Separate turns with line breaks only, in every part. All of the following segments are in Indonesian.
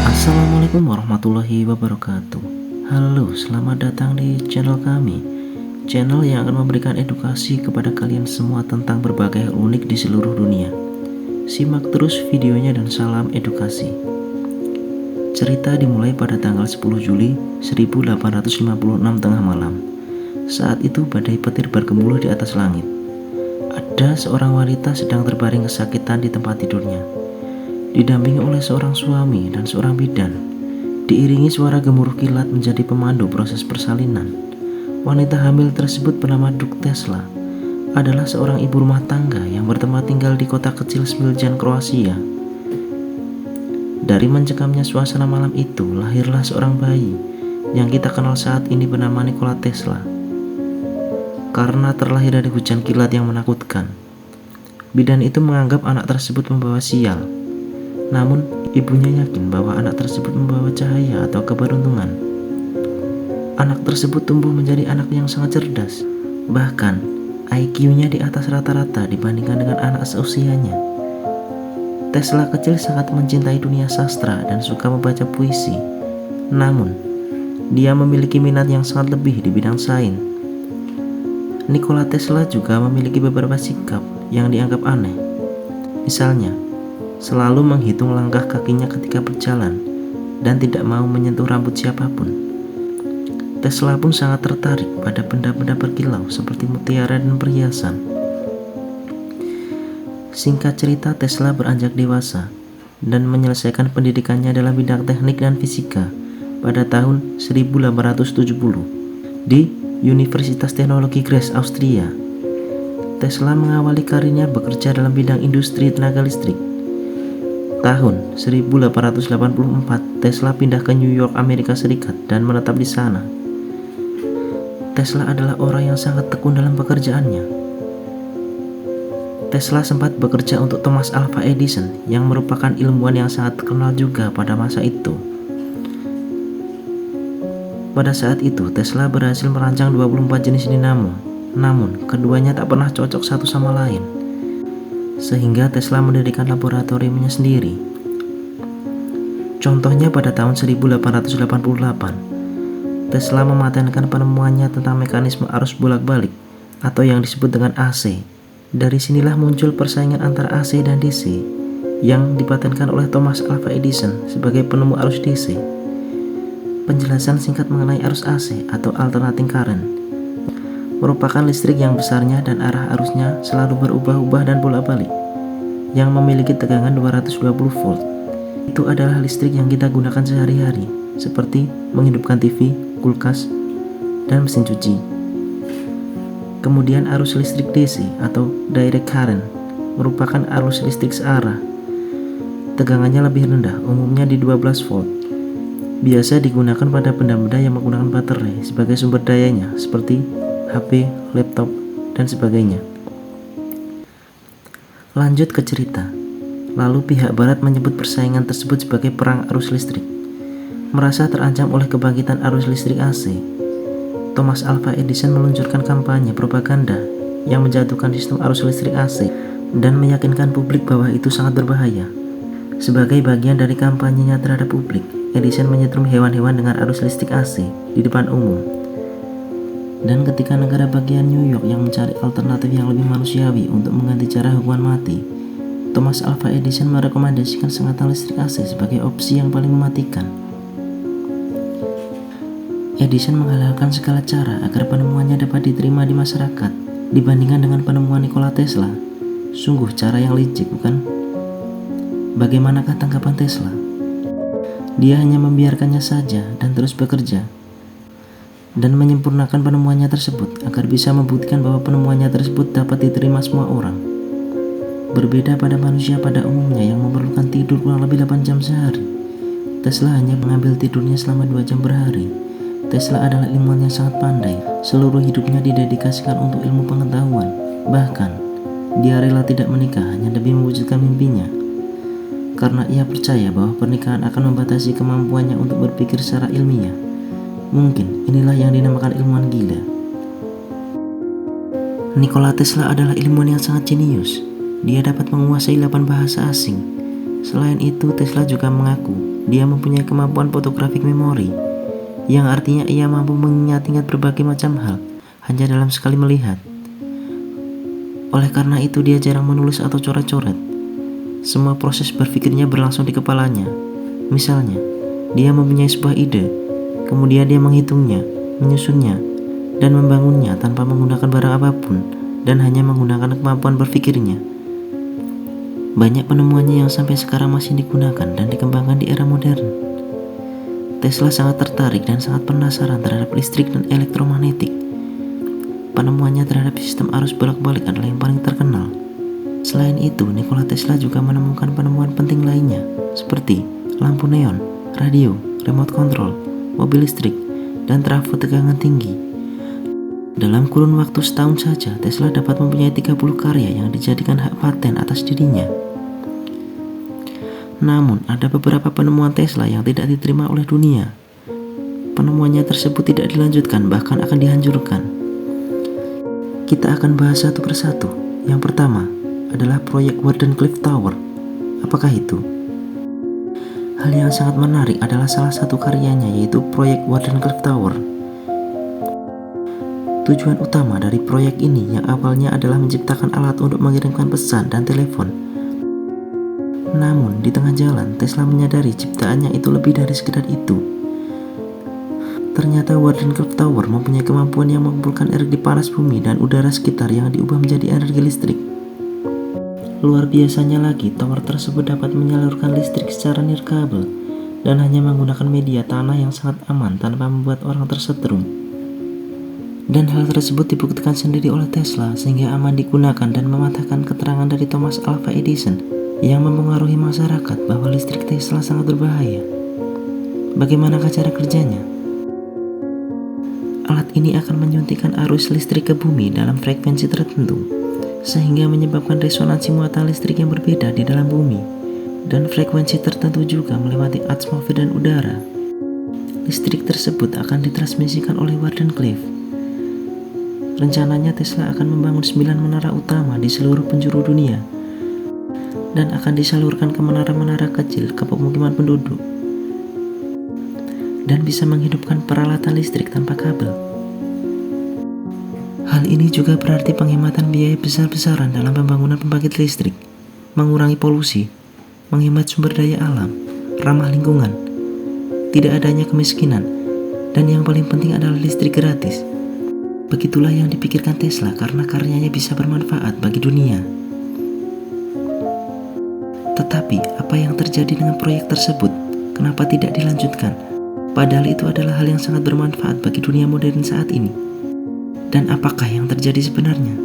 Assalamualaikum warahmatullahi wabarakatuh. Halo, selamat datang di channel kami, channel yang akan memberikan edukasi kepada kalian semua tentang berbagai hal unik di seluruh dunia. Simak terus videonya dan salam edukasi. Cerita dimulai pada tanggal 10 Juli 1856 tengah malam. Saat itu badai petir bergemuruh di atas langit. Ada seorang wanita sedang terbaring kesakitan di tempat tidurnya, didampingi oleh seorang suami dan seorang bidan. Diiringi suara gemuruh kilat menjadi pemandu proses persalinan. Wanita hamil tersebut bernama Duk Tesla adalah seorang ibu rumah tangga yang bertempat tinggal di kota kecil Smiljan, Kroasia. Dari mencekamnya suasana malam itu lahirlah seorang bayi yang kita kenal saat ini bernama Nikola Tesla. Karena terlahir dari hujan kilat yang menakutkan, bidan itu menganggap anak tersebut membawa sial. Namun, ibunya yakin bahwa anak tersebut membawa cahaya atau keberuntungan. Anak tersebut tumbuh menjadi anak yang sangat cerdas. Bahkan, IQ-nya di atas rata-rata dibandingkan dengan anak seusianya. Tesla kecil sangat mencintai dunia sastra dan suka membaca puisi. Namun, dia memiliki minat yang sangat lebih di bidang sains. Nikola Tesla juga memiliki beberapa sikap yang dianggap aneh. Misalnya, selalu menghitung langkah kakinya ketika berjalan dan tidak mau menyentuh rambut siapapun. Tesla pun sangat tertarik pada benda-benda berkilau seperti mutiara dan perhiasan. Singkat cerita, Tesla beranjak dewasa dan menyelesaikan pendidikannya dalam bidang teknik dan fisika pada tahun 1870 di Universitas Teknologi Graz, Austria. Tesla mengawali karirnya bekerja dalam bidang industri tenaga listrik. Tahun 1884, Tesla pindah ke New York, Amerika Serikat dan menetap di sana. Tesla adalah orang yang sangat tekun dalam pekerjaannya. Tesla sempat bekerja untuk Thomas Alva Edison yang merupakan ilmuwan yang sangat terkenal juga pada masa itu. Pada saat itu, Tesla berhasil merancang 24 jenis dinamo. Namun, keduanya tak pernah cocok satu sama lain, sehingga Tesla mendirikan laboratoriumnya sendiri. Contohnya pada tahun 1888, Tesla mematenkan penemuannya tentang mekanisme arus bolak-balik atau yang disebut dengan AC. Dari sinilah muncul persaingan antara AC dan DC yang dipatenkan oleh Thomas Alva Edison sebagai penemu arus DC. Penjelasan singkat mengenai arus AC atau alternating current merupakan listrik yang besarnya dan arah arusnya selalu berubah-ubah dan bolak-balik, yang memiliki tegangan 220 volt. Itu adalah listrik yang kita gunakan sehari-hari, seperti menghidupkan TV, kulkas, dan mesin cuci. Kemudian arus listrik DC atau direct current merupakan arus listrik searah. Tegangannya lebih rendah, umumnya di 12 volt. Biasa digunakan pada benda-benda yang menggunakan baterai sebagai sumber dayanya, seperti HP, laptop, dan sebagainya. Lanjut ke cerita. Lalu pihak barat menyebut persaingan tersebut sebagai perang arus listrik. Merasa terancam oleh kebangkitan arus listrik AC, Thomas Alva Edison meluncurkan kampanye propaganda yang menjatuhkan sistem arus listrik AC dan meyakinkan publik bahwa itu sangat berbahaya. Sebagai bagian dari kampanyenya terhadap publik, Edison menyetrum hewan-hewan dengan arus listrik AC di depan umum. Dan ketika negara bagian New York yang mencari alternatif yang lebih manusiawi untuk mengganti cara hukuman mati, Thomas Alva Edison merekomendasikan sengatan listrik AC sebagai opsi yang paling mematikan. Edison menghalalkan segala cara agar penemuannya dapat diterima di masyarakat dibandingkan dengan penemuan Nikola Tesla. Sungguh cara yang licik, bukan? Bagaimanakah tanggapan Tesla? Dia hanya membiarkannya saja dan terus bekerja dan menyempurnakan penemuannya tersebut agar bisa membuktikan bahwa penemuannya tersebut dapat diterima semua orang. Berbeda pada manusia pada umumnya yang memerlukan tidur kurang lebih 8 jam sehari, Tesla hanya mengambil tidurnya selama 2 jam per hari. Tesla adalah ilmuwan yang sangat pandai. Seluruh hidupnya didedikasikan untuk ilmu pengetahuan. Bahkan, dia rela tidak menikah hanya demi mewujudkan mimpinya. Karena ia percaya bahwa pernikahan akan membatasi kemampuannya untuk berpikir secara ilmiah. Mungkin inilah yang dinamakan ilmuwan gila. Nikola Tesla adalah ilmuwan yang sangat jenius. Dia dapat menguasai 8 bahasa asing. Selain itu, Tesla juga mengaku dia mempunyai kemampuan photographic memory, yang artinya ia mampu mengingat-ingat berbagai macam hal hanya dalam sekali melihat. Oleh karena itu, dia jarang menulis atau coret-coret. Semua proses berpikirnya berlangsung di kepalanya. Misalnya, dia mempunyai sebuah ide, kemudian dia menghitungnya, menyusunnya, dan membangunnya tanpa menggunakan barang apapun dan hanya menggunakan kemampuan berpikirnya. Banyak penemuannya yang sampai sekarang masih digunakan dan dikembangkan di era modern. Tesla sangat tertarik dan sangat penasaran terhadap listrik dan elektromagnetik. Penemuannya terhadap sistem arus bolak-balik adalah yang paling terkenal. Selain itu, Nikola Tesla juga menemukan penemuan penting lainnya, seperti lampu neon, radio, remote control, mobil listrik, dan trafo tegangan tinggi. Dalam kurun waktu setahun saja, Tesla dapat mempunyai 30 karya yang dijadikan hak paten atas dirinya. Namun, ada beberapa penemuan Tesla yang tidak diterima oleh dunia. Penemuannya tersebut tidak dilanjutkan, bahkan akan dihancurkan. Kita akan bahas satu persatu. Yang pertama adalah proyek Wardenclyffe Tower. Apakah itu? Hal yang sangat menarik adalah salah satu karyanya, yaitu proyek Wardenclyffe Tower. Tujuan utama dari proyek ini yang awalnya adalah menciptakan alat untuk mengirimkan pesan dan telepon. Namun, di tengah jalan, Tesla menyadari ciptaannya itu lebih dari sekedar itu. Ternyata Wardenclyffe Tower mempunyai kemampuan yang mengumpulkan energi panas bumi dan udara sekitar yang diubah menjadi energi listrik. Luar biasanya lagi, tower tersebut dapat menyalurkan listrik secara nirkabel dan hanya menggunakan media tanah yang sangat aman tanpa membuat orang tersetrum. Dan hal tersebut dibuktikan sendiri oleh Tesla sehingga aman digunakan dan mematahkan keterangan dari Thomas Alva Edison yang mempengaruhi masyarakat bahwa listrik Tesla sangat berbahaya. Bagaimanakah cara kerjanya? Alat ini akan menyuntikkan arus listrik ke bumi dalam frekuensi tertentu, sehingga menyebabkan resonansi muatan listrik yang berbeda di dalam bumi, dan frekuensi tertentu juga melewati atmosfer dan udara. Listrik tersebut akan ditransmisikan oleh Wardenclyffe. Rencananya Tesla akan membangun 9 menara utama di seluruh penjuru dunia, dan akan disalurkan ke menara-menara kecil ke pemukiman penduduk, dan bisa menghidupkan peralatan listrik tanpa kabel. Hal ini juga berarti penghematan biaya besar-besaran dalam pembangunan pembangkit listrik, mengurangi polusi, menghemat sumber daya alam, ramah lingkungan, tidak adanya kemiskinan, dan yang paling penting adalah listrik gratis. Begitulah yang dipikirkan Tesla karena karyanya bisa bermanfaat bagi dunia. Tetapi, apa yang terjadi dengan proyek tersebut? Kenapa tidak dilanjutkan? Padahal itu adalah hal yang sangat bermanfaat bagi dunia modern saat ini. Dan apakah yang terjadi sebenarnya?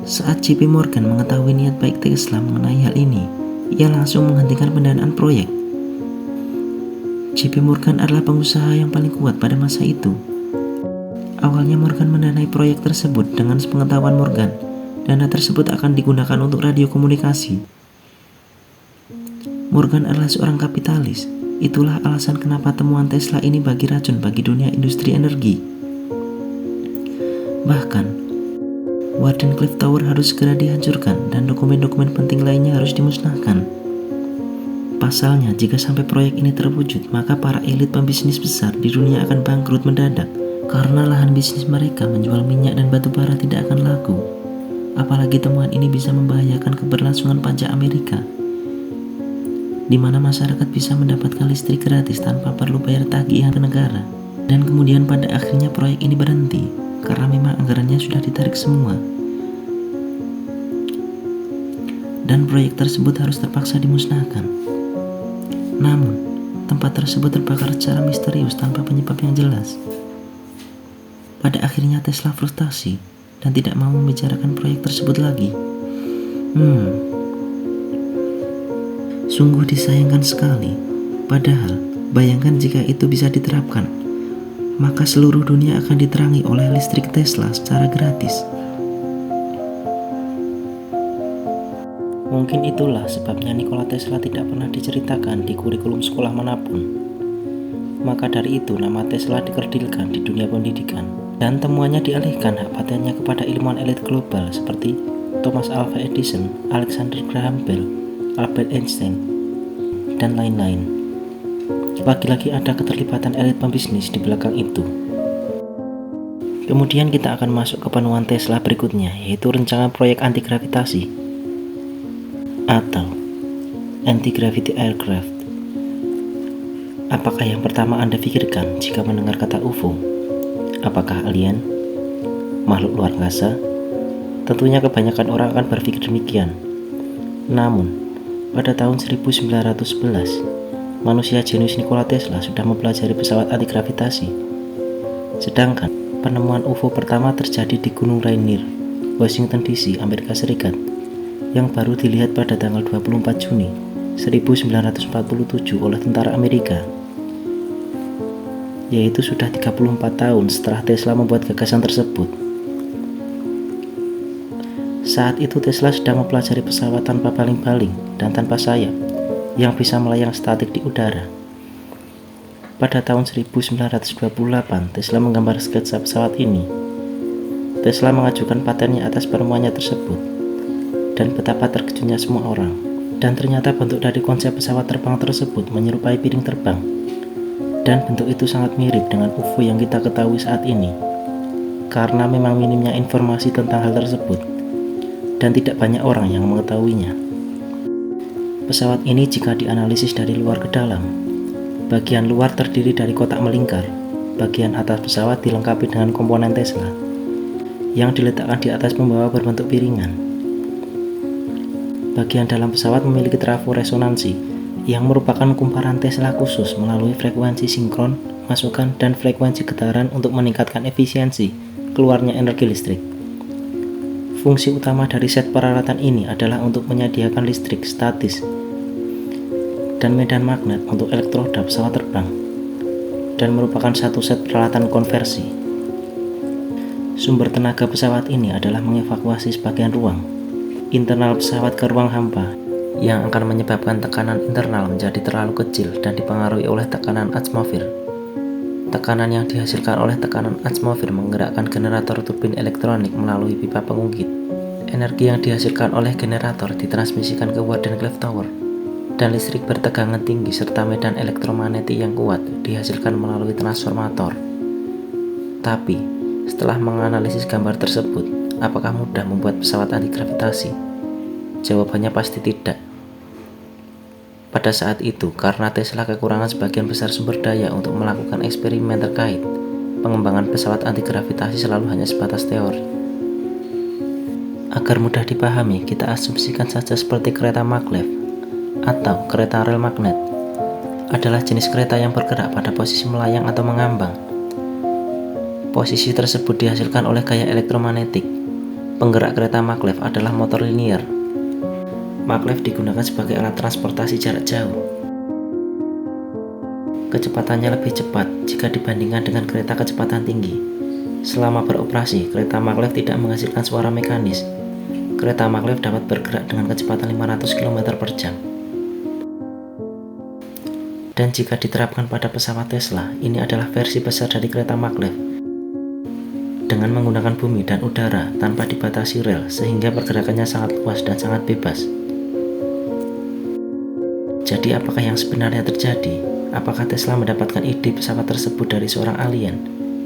Saat JP Morgan mengetahui niat baik Tesla mengenai hal ini, ia langsung menghentikan pendanaan proyek. JP Morgan adalah pengusaha yang paling kuat pada masa itu. Awalnya Morgan mendanai proyek tersebut dengan sepengetahuan Morgan. Dana tersebut akan digunakan untuk radio komunikasi. Morgan adalah seorang kapitalis. Itulah alasan kenapa temuan Tesla ini bagi racun bagi dunia industri energi. Bahkan, Wardenclyffe Tower harus segera dihancurkan dan dokumen-dokumen penting lainnya harus dimusnahkan. Pasalnya, jika sampai proyek ini terwujud, maka para elit pembisnis besar di dunia akan bangkrut mendadak karena lahan bisnis mereka menjual minyak dan batu bara tidak akan laku. Apalagi temuan ini bisa membahayakan keberlangsungan pajak Amerika, di mana masyarakat bisa mendapatkan listrik gratis tanpa perlu bayar tagihan ke negara. Dan kemudian pada akhirnya proyek ini berhenti karena memang anggarannya sudah ditarik semua. Dan proyek tersebut harus terpaksa dimusnahkan. Namun, tempat tersebut terbakar secara misterius tanpa penyebab yang jelas. Pada akhirnya Tesla frustasi dan tidak mau membicarakan proyek tersebut lagi. Sungguh disayangkan sekali. Padahal, bayangkan jika itu bisa diterapkan, maka seluruh dunia akan diterangi oleh listrik Tesla secara gratis. Mungkin itulah sebabnya Nikola Tesla tidak pernah diceritakan di kurikulum sekolah manapun. Maka dari itu nama Tesla dikerdilkan di dunia pendidikan. dan temuannya dialihkan hak patennya kepada ilmuwan elit global seperti Thomas Alva Edison, Alexander Graham Bell, Albert Einstein, dan lain-lain. Lagi-lagi ada keterlibatan elit pembisnis di belakang itu. Kemudian kita akan masuk ke penemuan Tesla berikutnya, yaitu rencana proyek anti-gravitasi atau anti-gravity aircraft. Apakah yang pertama Anda pikirkan jika mendengar kata UFO? Apakah alien? Makhluk luar angkasa? Tentunya kebanyakan orang akan berpikir demikian. Namun, pada tahun 1911, manusia jenius Nikola Tesla sudah mempelajari pesawat anti-gravitasi. Sedangkan penemuan UFO pertama terjadi di Gunung Rainier, Washington DC, Amerika Serikat, yang baru dilihat pada tanggal 24 Juni 1947 oleh tentara Amerika, yaitu sudah 34 tahun setelah Tesla membuat gagasan tersebut. Saat itu Tesla sedang mempelajari pesawat tanpa baling-baling dan tanpa sayap yang bisa melayang statik di udara. Pada tahun 1928, Tesla menggambar sketsa pesawat ini. Tesla mengajukan patennya atas penemuannya tersebut, dan betapa terkejutnya semua orang. Dan ternyata bentuk dari konsep pesawat terbang tersebut menyerupai piring terbang, dan bentuk itu sangat mirip dengan UFO yang kita ketahui saat ini. Karena memang minimnya informasi tentang hal tersebut, dan tidak banyak orang yang mengetahuinya. Pesawat ini jika dianalisis dari luar ke dalam, bagian luar terdiri dari kotak melingkar, bagian atas pesawat dilengkapi dengan komponen Tesla yang diletakkan di atas pembawa berbentuk piringan. Bagian dalam pesawat memiliki trafo resonansi yang merupakan kumparan Tesla khusus melalui frekuensi sinkron, masukan, dan frekuensi getaran untuk meningkatkan efisiensi keluarnya energi listrik. Fungsi utama dari set peralatan ini adalah untuk menyediakan listrik statis dan medan magnet untuk elektroda pesawat terbang, dan merupakan satu set peralatan konversi. Sumber tenaga pesawat ini adalah mengevakuasi sebagian ruang internal pesawat ke ruang hampa yang akan menyebabkan tekanan internal menjadi terlalu kecil dan dipengaruhi oleh tekanan atmosfer. Tekanan yang dihasilkan oleh tekanan atmosfer menggerakkan generator turbin elektronik melalui pipa pengungkit. Energi yang dihasilkan oleh generator ditransmisikan ke Warden Cleave Tower, dan listrik bertegangan tinggi serta medan elektromagnetik yang kuat dihasilkan melalui transformator. Tapi, setelah menganalisis gambar tersebut, apakah mudah membuat pesawat anti-gravitasi? Jawabannya pasti tidak. Pada saat itu, karena Tesla kekurangan sebagian besar sumber daya untuk melakukan eksperimen terkait, pengembangan pesawat anti-gravitasi selalu hanya sebatas teori. Agar mudah dipahami, kita asumsikan saja seperti kereta maglev atau kereta rel magnet adalah jenis kereta yang bergerak pada posisi melayang atau mengambang. Posisi tersebut dihasilkan oleh gaya elektromagnetik. Penggerak kereta maglev adalah motor linier. Maglev digunakan sebagai alat transportasi jarak jauh. Kecepatannya lebih cepat jika dibandingkan dengan kereta kecepatan tinggi. Selama beroperasi, kereta maglev tidak menghasilkan suara mekanis. Kereta maglev dapat bergerak dengan kecepatan 500 km per jam. Dan jika diterapkan pada pesawat Tesla, ini adalah versi besar dari kereta maglev dengan menggunakan bumi dan udara tanpa dibatasi rel, sehingga pergerakannya sangat luas dan sangat bebas. Jadi apakah yang sebenarnya terjadi? Apakah Tesla mendapatkan ide pesawat tersebut dari seorang alien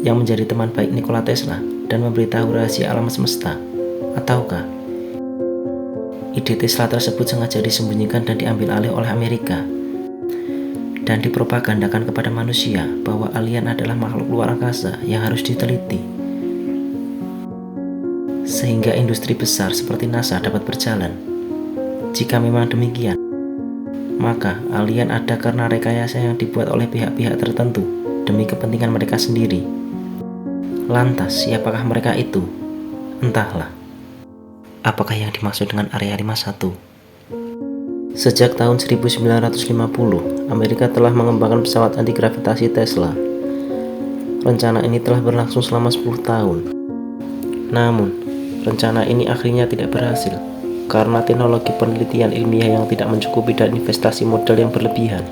yang menjadi teman baik Nikola Tesla dan memberitahu rahasia alam semesta? Ataukah ide Tesla tersebut sengaja disembunyikan dan diambil alih oleh Amerika dan dipropagandakan kepada manusia bahwa alien adalah makhluk luar angkasa yang harus diteliti, sehingga industri besar seperti NASA dapat berjalan? Jika memang demikian, maka alien ada karena rekayasa yang dibuat oleh pihak-pihak tertentu demi kepentingan mereka sendiri. Lantas, siapakah mereka itu? Entahlah. Apakah yang dimaksud dengan Area 51? Sejak tahun 1950, Amerika telah mengembangkan pesawat anti-gravitasi Tesla. Rencana ini telah berlangsung selama 10 tahun. Namun, rencana ini akhirnya tidak berhasil karena teknologi penelitian ilmiah yang tidak mencukupi dan investasi modal yang berlebihan.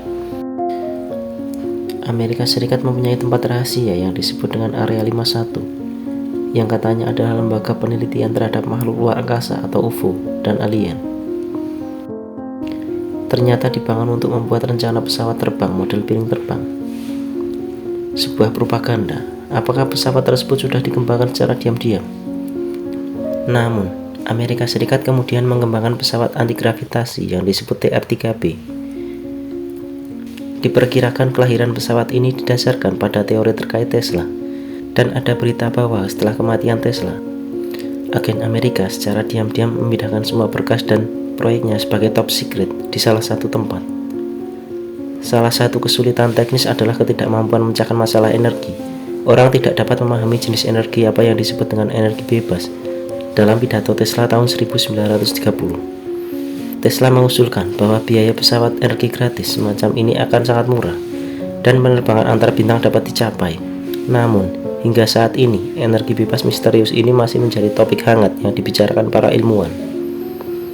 Amerika Serikat mempunyai tempat rahasia yang disebut dengan Area 51 yang katanya adalah lembaga penelitian terhadap makhluk luar angkasa atau UFO dan alien. Ternyata dibangun untuk membuat rencana pesawat terbang model piring terbang. Sebuah propaganda. Apakah pesawat tersebut sudah dikembangkan secara diam-diam? Namun, Amerika Serikat kemudian mengembangkan pesawat anti-gravitasi yang disebut TR-3B. Diperkirakan kelahiran pesawat ini didasarkan pada teori terkait Tesla, dan ada berita bahwa setelah kematian Tesla, agen Amerika secara diam-diam memindahkan semua berkas dan proyeknya sebagai top secret di salah satu tempat. Salah satu kesulitan teknis adalah ketidakmampuan memecahkan masalah energi. Orang tidak dapat memahami jenis energi apa yang disebut dengan energi bebas. Dalam pidato Tesla tahun 1930, Tesla mengusulkan bahwa biaya pesawat energi gratis semacam ini akan sangat murah dan penerbangan antar bintang dapat dicapai. Namun, hingga saat ini, energi bebas misterius ini masih menjadi topik hangat yang dibicarakan para ilmuwan.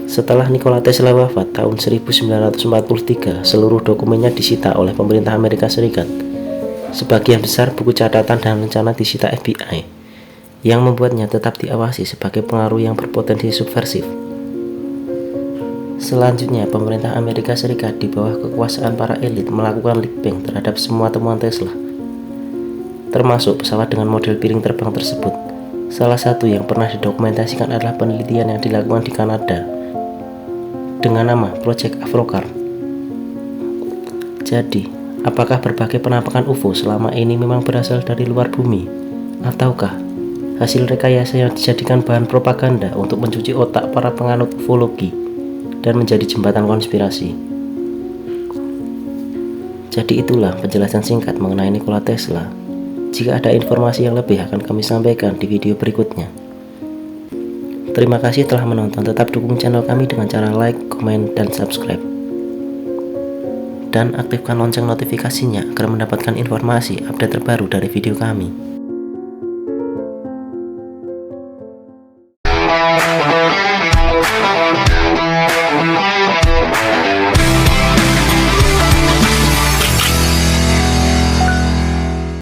Setelah Nikola Tesla wafat tahun 1943, seluruh dokumennya disita oleh pemerintah Amerika Serikat. Sebagian besar buku catatan dan rencana disita FBI, yang membuatnya tetap diawasi sebagai pengaruh yang berpotensi subversif. Selanjutnya, pemerintah Amerika Serikat di bawah kekuasaan para elit melakukan leakbank terhadap semua temuan Tesla, termasuk pesawat dengan model piring terbang tersebut. Salah satu yang pernah didokumentasikan adalah penelitian yang dilakukan di Kanada dengan nama Project Avrocar. Jadi, apakah berbagai penampakan UFO selama ini memang berasal dari luar bumi? Ataukah hasil rekayasa yang dijadikan bahan propaganda untuk mencuci otak para penganut ufologi dan menjadi jembatan konspirasi? Jadi itulah penjelasan singkat mengenai Nikola Tesla. Jika ada informasi yang lebih akan kami sampaikan di video berikutnya. Terima kasih telah menonton. Tetap dukung channel kami dengan cara like, komen, dan subscribe. Dan aktifkan lonceng notifikasinya agar mendapatkan informasi update terbaru dari video kami.